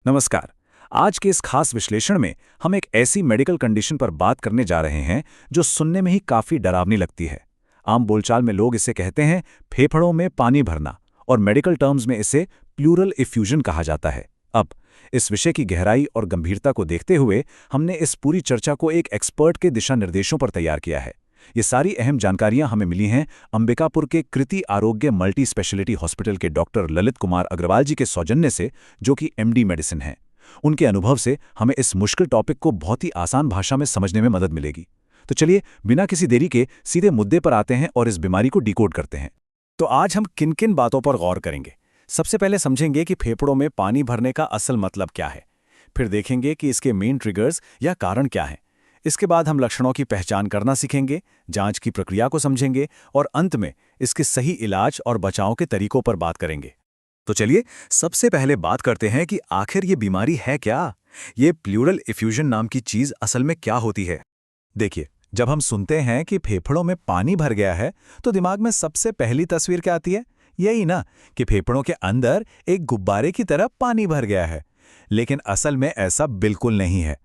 नमस्कार। आज के इस खास विश्लेषण में हम एक ऐसी मेडिकल कंडीशन पर बात करने जा रहे हैं जो सुनने में ही काफी डरावनी लगती है। आम बोलचाल में लोग इसे कहते हैं फेफड़ों में पानी भरना, और मेडिकल टर्म्स में इसे प्लूरल इफ्यूजन कहा जाता है। अब इस विषय की गहराई और गंभीरता को देखते हुए हमने इस पूरी चर्चा को एक एक्सपर्ट के दिशा निर्देशों पर तैयार किया है। ये सारी अहम जानकारियां हमें मिली हैं अंबिकापुर के कृति आरोग्य मल्टी स्पेशलिटी हॉस्पिटल के डॉक्टर ललित कुमार अग्रवाल जी के सौजन्य से, जो कि एमडी मेडिसिन हैं। उनके अनुभव से हमें इस मुश्किल टॉपिक को बहुत ही आसान भाषा में समझने में मदद मिलेगी। तो चलिए बिना किसी देरी के सीधे मुद्दे पर आते हैं और इस बीमारी को डिकोड करते हैं। तो आज हम किन किन बातों पर गौर करेंगे। सबसे पहले समझेंगे कि फेफड़ों में पानी भरने का असल मतलब क्या है। फिर देखेंगे कि इसके मेन ट्रिगर्स या कारण क्या हैं। इसके बाद हम लक्षणों की पहचान करना सीखेंगे, जांच की प्रक्रिया को समझेंगे और अंत में इसके सही इलाज और बचाव के तरीकों पर बात करेंगे। तो चलिए सबसे पहले बात करते हैं कि आखिर ये बीमारी है क्या। ये प्लूरल इफ्यूजन नाम की चीज असल में क्या होती है। देखिए, जब हम सुनते हैं कि फेफड़ों में पानी भर गया है तो दिमाग में सबसे पहली तस्वीर क्या आती है? यही ना, कि फेफड़ों के अंदर एक गुब्बारे की तरह पानी भर गया है। लेकिन असल में ऐसा बिल्कुल नहीं है।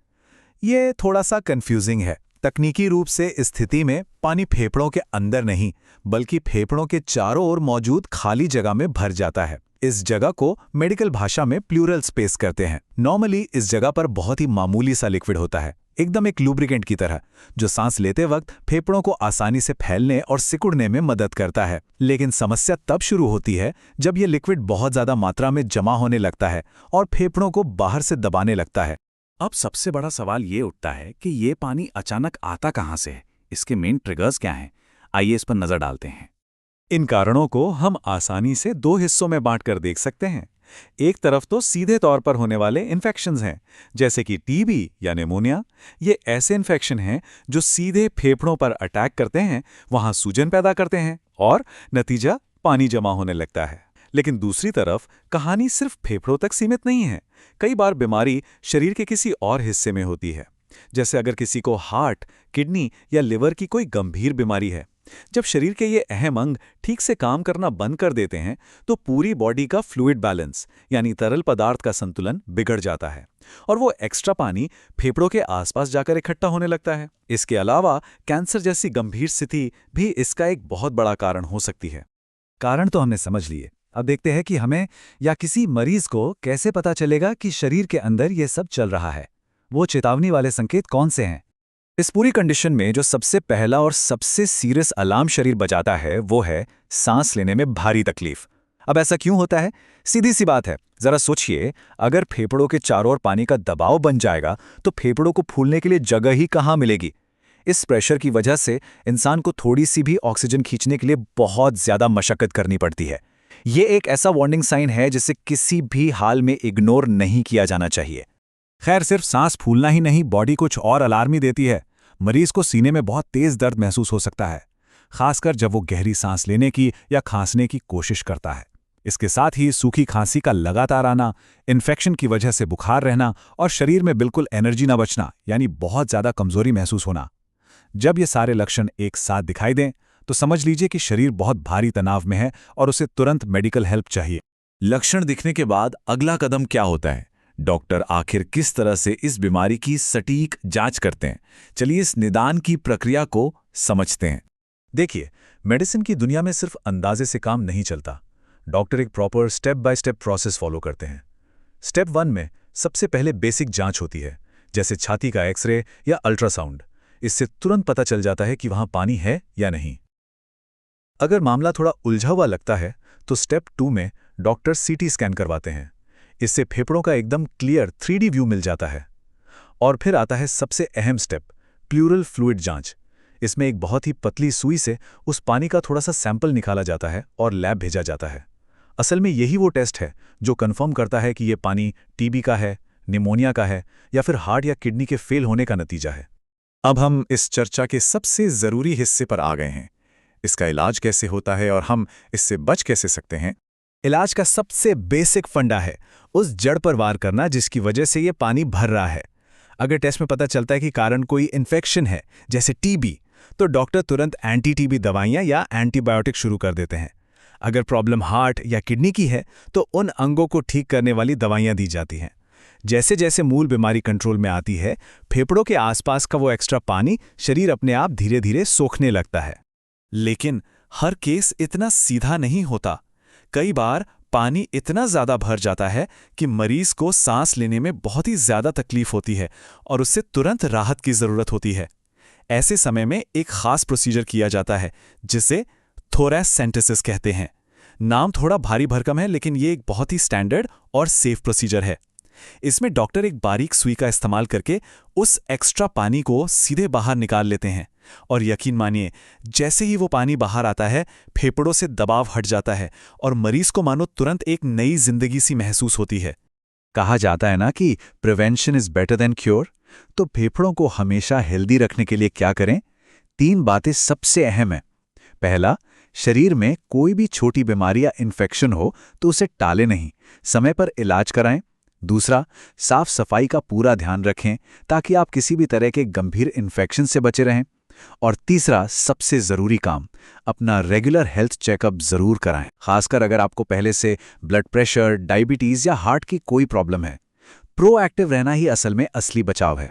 ये थोड़ा सा कंफ्यूजिंग है। तकनीकी रूप से इस स्थिति में पानी फेफड़ों के अंदर नहीं, बल्कि फेफड़ों के चारों ओर मौजूद खाली जगह में भर जाता है। इस जगह को मेडिकल भाषा में प्लूरल स्पेस कहते हैं। नॉर्मली इस जगह पर बहुत ही मामूली सा लिक्विड होता है, एकदम एक लुब्रिकेंट की तरह, जो सांस लेते वक्त फेफड़ों को आसानी से फैलने और सिकुड़ने में मदद करता है। लेकिन समस्या तब शुरू होती है जब ये लिक्विड बहुत ज्यादा मात्रा में जमा होने लगता है और फेफड़ों को बाहर से दबाने लगता है। अब सबसे बड़ा सवाल ये उठता है कि ये पानी अचानक आता कहाँ से है, इसके मेन ट्रिगर्स क्या हैं। आइए इस पर नजर डालते हैं। इन कारणों को हम आसानी से दो हिस्सों में बांटकर देख सकते हैं। एक तरफ तो सीधे तौर पर होने वाले इन्फेक्शंस हैं, जैसे कि टीबी या निमोनिया। ये ऐसे इन्फेक्शन हैं जो सीधे फेफड़ों पर अटैक करते हैं, वहां सूजन पैदा करते हैं और नतीजा पानी जमा होने लगता है। लेकिन दूसरी तरफ कहानी सिर्फ फेफड़ों तक सीमित नहीं है। कई बार बीमारी शरीर के किसी और हिस्से में होती है, जैसे अगर किसी को हार्ट, किडनी या लिवर की कोई गंभीर बीमारी है। जब शरीर के ये अहम अंग ठीक से काम करना बंद कर देते हैं तो पूरी बॉडी का फ्लूइड बैलेंस यानी तरल पदार्थ का संतुलन बिगड़ जाता है और वो एक्स्ट्रा पानी फेफड़ों के आसपास जाकर इकट्ठा होने लगता है। इसके अलावा कैंसर जैसी गंभीर स्थिति भी इसका एक बहुत बड़ा कारण हो सकती है। कारण तो हमने समझ लिए। अब देखते हैं कि हमें या किसी मरीज को कैसे पता चलेगा कि शरीर के अंदर ये सब चल रहा है। वो चेतावनी वाले संकेत कौन से हैं? इस पूरी कंडीशन में जो सबसे पहला और सबसे सीरियस अलार्म शरीर बजाता है वो है सांस लेने में भारी तकलीफ। अब ऐसा क्यों होता है? सीधी सी बात है, जरा सोचिए, अगर फेफड़ों के चारों ओर पानी का दबाव बन जाएगा तो फेफड़ों को फूलने के लिए जगह ही कहाँ मिलेगी। इस प्रेशर की वजह से इंसान को थोड़ी सी भी ऑक्सीजन खींचने के लिए बहुत ज्यादा मशक्कत करनी पड़ती है। ये एक ऐसा वार्निंग साइन है जिसे किसी भी हाल में इग्नोर नहीं किया जाना चाहिए। खैर, सिर्फ सांस फूलना ही नहीं, बॉडी कुछ और अलार्म ही देती है। मरीज को सीने में बहुत तेज दर्द महसूस हो सकता है, खासकर जब वो गहरी सांस लेने की या खांसने की कोशिश करता है। इसके साथ ही सूखी खांसी का लगातार आना, इन्फेक्शन की वजह से बुखार रहना और शरीर में बिल्कुल एनर्जी न बचना, यानी बहुत ज्यादा कमजोरी महसूस होना। जब ये सारे लक्षण एक साथ दिखाई दें तो समझ लीजिए कि शरीर बहुत भारी तनाव में है और उसे तुरंत मेडिकल हेल्प चाहिए। लक्षण दिखने के बाद अगला कदम क्या होता है? डॉक्टर आखिर किस तरह से इस बीमारी की सटीक जांच करते हैं? चलिए इस निदान की प्रक्रिया को समझते हैं। देखिए, मेडिसिन की दुनिया में सिर्फ अंदाजे से काम नहीं चलता। डॉक्टर एक proper step by step process follow करते हैं। स्टेप 1 में सबसे पहले बेसिक जांच होती है, जैसे छाती का एक्सरे या अल्ट्रासाउंड। इससे तुरंत पता चल जाता है कि वहां पानी है या नहीं। अगर मामला थोड़ा उलझा हुआ लगता है तो स्टेप 2 में डॉक्टर सीटी स्कैन करवाते हैं। इससे फेफड़ों का एकदम क्लियर 3D व्यू मिल जाता है। और फिर आता है सबसे अहम स्टेप, प्लूरल फ्लूइड जांच। इसमें एक बहुत ही पतली सुई से उस पानी का थोड़ा सा सैंपल निकाला जाता है और लैब भेजा जाता है। असल में यही वो टेस्ट है जो कंफर्म करता है कि ये पानी टीबी का है, निमोनिया का है या फिर हार्ट या किडनी के फेल होने का नतीजा है। अब हम इस चर्चा के सबसे जरूरी हिस्से पर आ गए हैं। इसका इलाज कैसे होता है और हम इससे बच कैसे सकते हैं? इलाज का सबसे बेसिक फंडा है उस जड़ पर वार करना जिसकी वजह से ये पानी भर रहा है। अगर टेस्ट में पता चलता है कि कारण कोई इन्फेक्शन है, जैसे टीबी, तो डॉक्टर तुरंत एंटी टीबी दवाइयां या एंटीबायोटिक शुरू कर देते हैं। अगर प्रॉब्लम हार्ट या किडनी की है तो उन अंगों को ठीक करने वाली दवाइयां दी जाती हैं। जैसे जैसे मूल बीमारी कंट्रोल में आती है, फेफड़ों के आसपास का वो एक्स्ट्रा पानी शरीर अपने आप धीरे धीरे सोखने लगता है। लेकिन हर केस इतना सीधा नहीं होता। कई बार पानी इतना ज़्यादा भर जाता है कि मरीज को सांस लेने में बहुत ही ज़्यादा तकलीफ होती है और उससे तुरंत राहत की ज़रूरत होती है। ऐसे समय में एक खास प्रोसीजर किया जाता है जिसे थोरैसेंटेसिस कहते हैं। नाम थोड़ा भारी भरकम है, लेकिन ये एक बहुत ही स्टैंडर्ड और सेफ प्रोसीजर है। इसमें डॉक्टर एक बारीक सुई का इस्तेमाल करके उस एक्स्ट्रा पानी को सीधे बाहर निकाल लेते हैं और यकीन मानिए, जैसे ही वो पानी बाहर आता है, फेफड़ों से दबाव हट जाता है और मरीज को मानो तुरंत एक नई जिंदगी सी महसूस होती है। कहा जाता है ना कि prevention is better than cure. तो फेफड़ों को हमेशा हेल्दी रखने के लिए क्या करें? 3 बातें सबसे अहम हैं। पहला, शरीर में कोई भी छोटी बीमारी या इन्फेक्शन हो तो उसे टालें नहीं, समय पर इलाज कराएं। दूसरा, साफ सफाई का पूरा ध्यान रखें ताकि आप किसी भी तरह के गंभीर इन्फेक्शन से बचे रहें। और तीसरा, सबसे ज़रूरी काम, अपना रेगुलर हेल्थ चेकअप ज़रूर कराएं, खासकर अगर आपको पहले से ब्लड प्रेशर, डायबिटीज़ या हार्ट की कोई प्रॉब्लम है। प्रोएक्टिव रहना ही असल में असली बचाव है।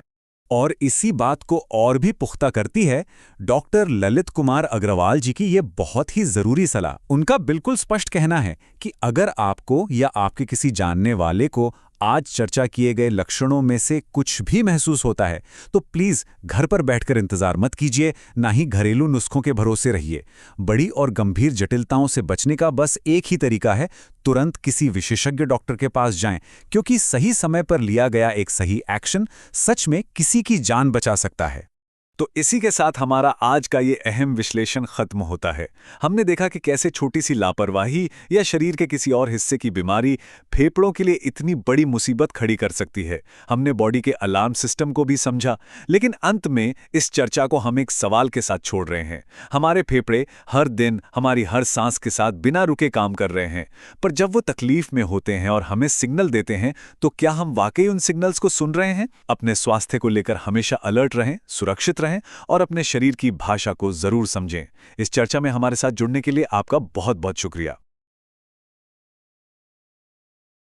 और इसी बात को और भी पुख्ता करती है डॉक्टर ललित कुमार अग्रवाल जी की ये बहुत ही ज़रूरी सलाह। उनका बिल्कुल स्पष्ट कहना है कि अगर आपको या आपके किसी जानने वाले को आज चर्चा किए गए लक्षणों में से कुछ भी महसूस होता है, तो प्लीज़ घर पर बैठकर इंतज़ार मत कीजिए, ना ही घरेलू नुस्खों के भरोसे रहिए। बड़ी और गंभीर जटिलताओं से बचने का बस एक ही तरीका है, तुरंत किसी विशेषज्ञ डॉक्टर के पास जाएं, क्योंकि सही समय पर लिया गया एक सही एक्शन सच में किसी की जान बचा सकता है। तो इसी के साथ हमारा आज का ये अहम विश्लेषण खत्म होता है। हमने देखा कि कैसे छोटी सी लापरवाही या शरीर के किसी और हिस्से की बीमारी फेफड़ों के लिए इतनी बड़ी मुसीबत खड़ी कर सकती है। हमने बॉडी के अलार्म सिस्टम को भी समझा, लेकिन अंत में इस चर्चा को हम एक सवाल के साथ छोड़ रहे हैं। हमारे फेफड़े हर दिन हमारी हर सांस के साथ बिना रुके काम कर रहे हैं, पर जब वो तकलीफ में होते हैं और हमें सिग्नल देते हैं, तो क्या हम वाकई उन सिग्नल्स को सुन रहे हैं? अपने स्वास्थ्य को लेकर हमेशा अलर्ट रहें, सुरक्षित रहें और अपने शरीर की भाषा को जरूर समझें। इस चर्चा में हमारे साथ जुड़ने के लिए आपका बहुत बहुत शुक्रिया।